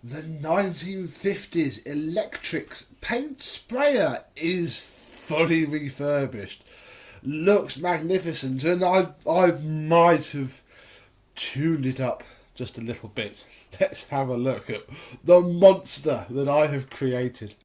The 1950s Electrix paint sprayer is fully refurbished. Looks magnificent, and I might have tuned it up just a little bit. Let's have a look at the monster that I have created.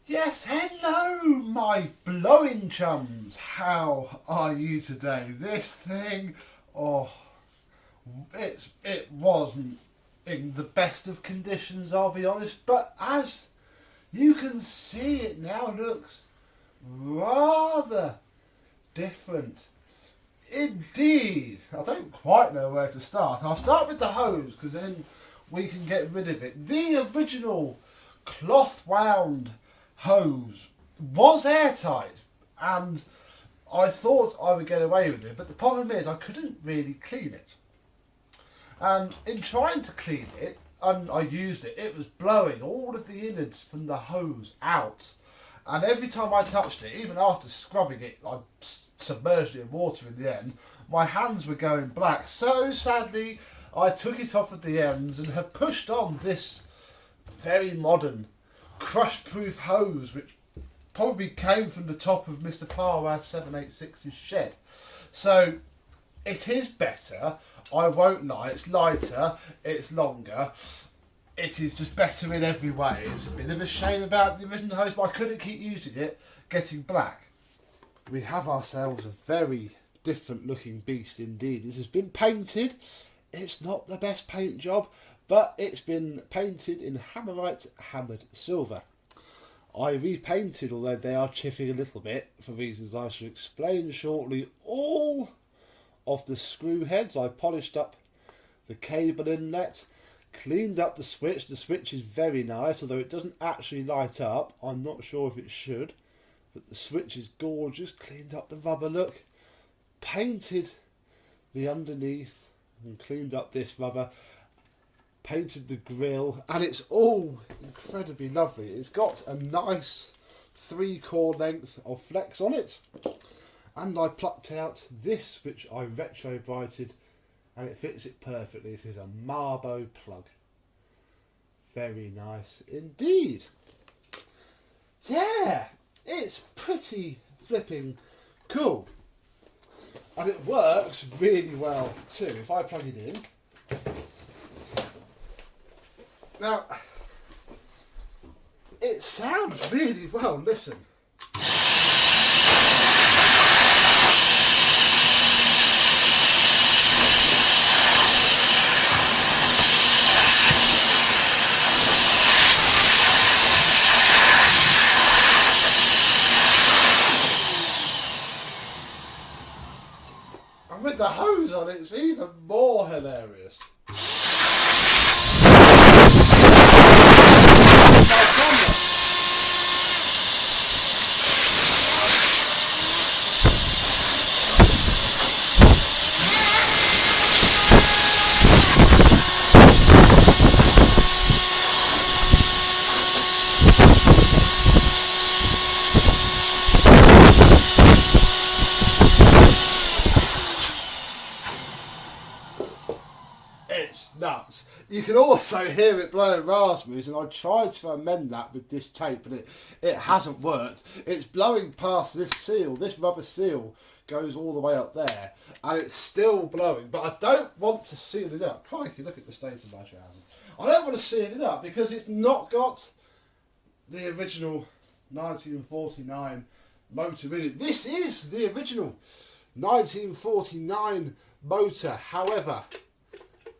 Yes, hello, my blowing chums. How are you today? This thing, oh, it wasn't in the best of conditions, I'll be honest. But as you can see, it now looks rather different. Indeed, I don't quite know where to start. I'll start with the hose because then we can get rid of it. The original cloth wound hose was airtight, and I thought I would get away with it, but the problem is I couldn't really clean it. And in trying to clean it, and I used it, it was blowing all of the innards from the hose out. And every time I touched it, even after scrubbing it, I submerged it in water in the end, my hands were going black. So sadly, I took it off at the ends and have pushed on this very modern crush-proof hose, which probably came from the top of Mr. Parwad 786's shed. So it is better, I won't lie, it's lighter, it's longer, it is just better in every way. It's a bit of a shame about the original hose, but I couldn't keep using it, getting black. We have ourselves a very different looking beast indeed. This has been painted. It's not the best paint job, but it's been painted in Hammerite hammered silver. I repainted, although they are chipping a little bit, for reasons I shall explain shortly, all of the screw heads. I polished up the cable inlet, cleaned up the switch. The switch is very nice, although it doesn't actually light up. I'm not sure if it should, but the switch is gorgeous. Cleaned up the rubber look, painted the underneath and cleaned up this rubber, painted the grill, and it's all incredibly lovely. It's got a nice 3-core length of flex on it, and I plucked out this, which I retro brighted, and it fits it perfectly. It is a Marbo plug. Very nice indeed. Yeah, it's pretty flipping cool, and it works really well too. If I plug it in now, it sounds really well. Listen. And with the hose on, it's even more hilarious. It's nuts. You can also hear it blowing raspberries, and I tried to amend that with this tape, but it hasn't worked. It's blowing past this seal. This rubber seal goes all the way up there, and it's still blowing, but I don't want to seal it up. Crikey, look at the state of my trousers. I don't want to seal it up because it's not got the original 1949 motor in it. This is the original 1949 motor, however,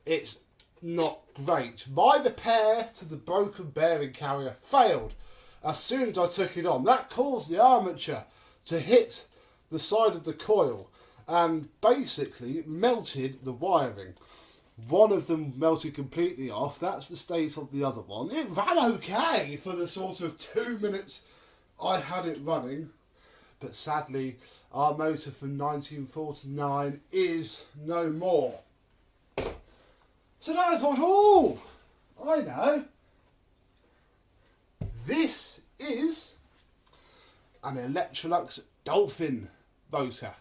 it's not great. My repair to the broken bearing carrier failed as soon as I took it on. That caused the armature to hit the side of the coil and basically melted the wiring. One of them melted completely off. That's the state of the other one. It ran okay for the sort of 2 minutes I had it running, but sadly our motor from 1949 is no more. So then I thought, oh, I know. This is an Electrix Dolphin motor.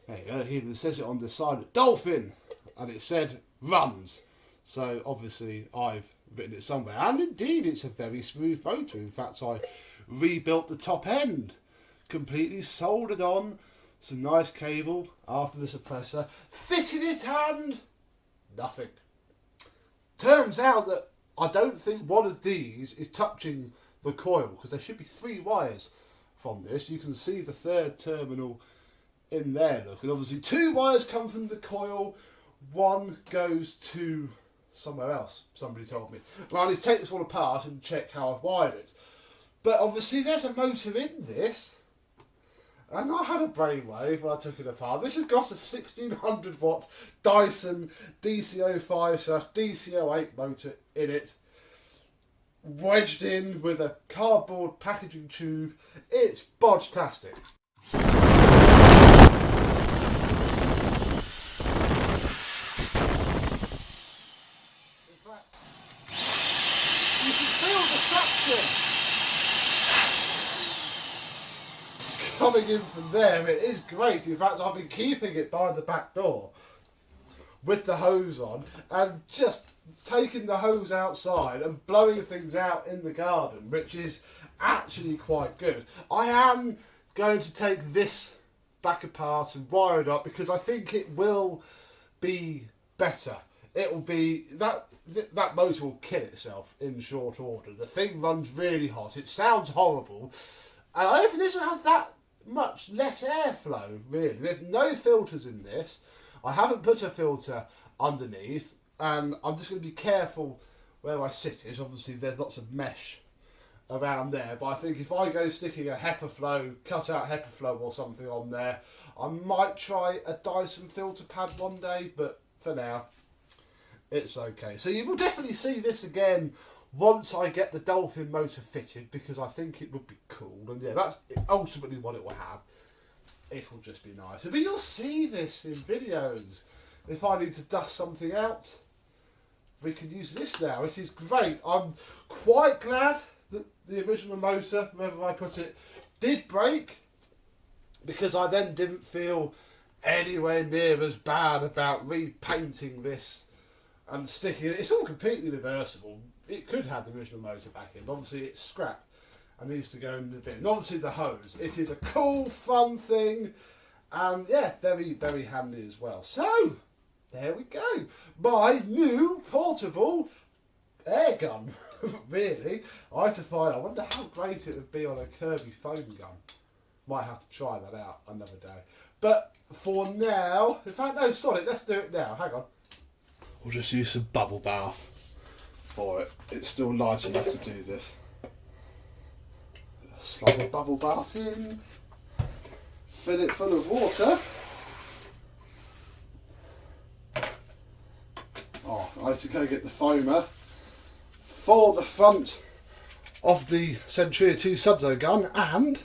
There you go, it even says it on the side, Dolphin, and it said runs. So obviously I've written it somewhere, and indeed it's a very smooth motor. In fact, I rebuilt the top end, completely soldered on some nice cable after the suppressor, fitted it, and nothing. Turns out that I don't think one of these is touching the coil, because there should be 3 wires from this. You can see the third terminal in there, look, and obviously 2 wires come from the coil, 1 goes to somewhere else, somebody told me. Well, I need to take this all apart and check how I've wired it. But obviously there's a motor in this, and I had a brainwave when I took it apart. This has got a 1600 watt Dyson DC05/DC08 motor in it, wedged in with a cardboard packaging tube. It's bodge-tastic. Coming in from there, it is great. In fact, I've been keeping it by the back door with the hose on and just taking the hose outside and blowing things out in the garden, which is actually quite good. I am going to take this back apart and wire it up because I think it will be better. It will be that motor will kill itself in short order. The thing runs really hot. It sounds horrible, and I don't think this will have that much less airflow, really. There's no filters in this. I haven't put a filter underneath, and I'm just going to be careful where I sit it. Obviously there's lots of mesh around there, but I think if I go sticking a HEPA flow, cut out HEPA flow or something on there, I might try a Dyson filter pad one day, but for now it's okay. So you will definitely see this again once I get the Dolphin motor fitted, because I think it would be cool, and yeah, that's ultimately what it will have. It will just be nice. But you'll see this in videos. If I need to dust something out, we can use this now. This is great. I'm quite glad that the original motor, wherever I put it, did break, because I then didn't feel anywhere near as bad about repainting this and sticking it. It's all completely reversible. It could have the original motor back in. Obviously it's scrap and needs to go in the bin. And obviously the hose. It is a cool, fun thing, and yeah, very, very handy as well. So there we go. My new portable air gun. Really, I had to find. I wonder how great it would be on a Kirby foam gun. Might have to try that out another day. But for now, in fact, no, sorry, let's do it now. Hang on. We'll just use some bubble bath for it. It's still light enough to do this. Slide the bubble bath in, fill it full of water. Oh, I have to go get the foamer for the front of the Centuria 2 Sudzo gun, and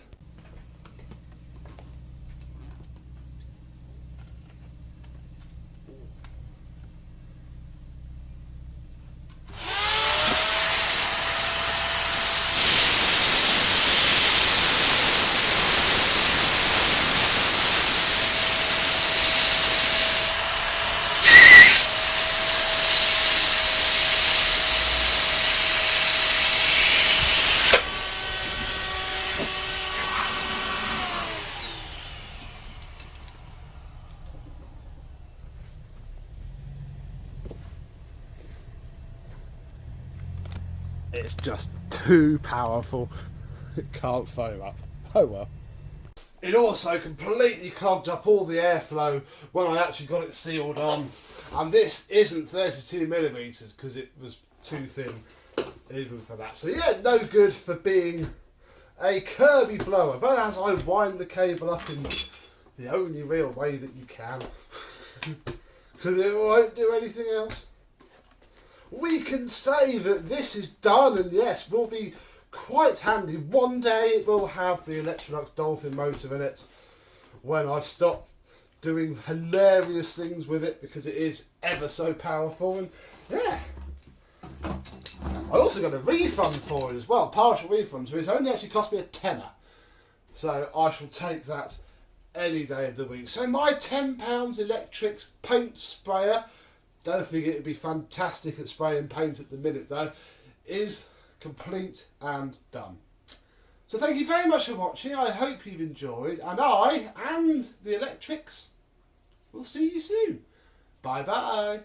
it's just too powerful. It can't foam up. Oh well. It also completely clogged up all the airflow when I actually got it sealed on. And this isn't 32mm because it was too thin even for that. So yeah, no good for being a Kirby blower. But as I wind the cable up in the only real way that you can, because it won't do anything else, we can say that this is done, and yes, will be quite handy. One day it will have the Electrix Dolphin motor in it when I stop doing hilarious things with it because it is ever so powerful. And yeah, I also got a refund for it as well, partial refund, so it's only actually cost me a tenner. So I shall take that any day of the week. So my £10 Electrix paint sprayer, don't think it would be fantastic at spraying paint at the minute though, is complete and done. So thank you very much for watching. I hope you've enjoyed, and I and the Electrix will see you soon. Bye bye.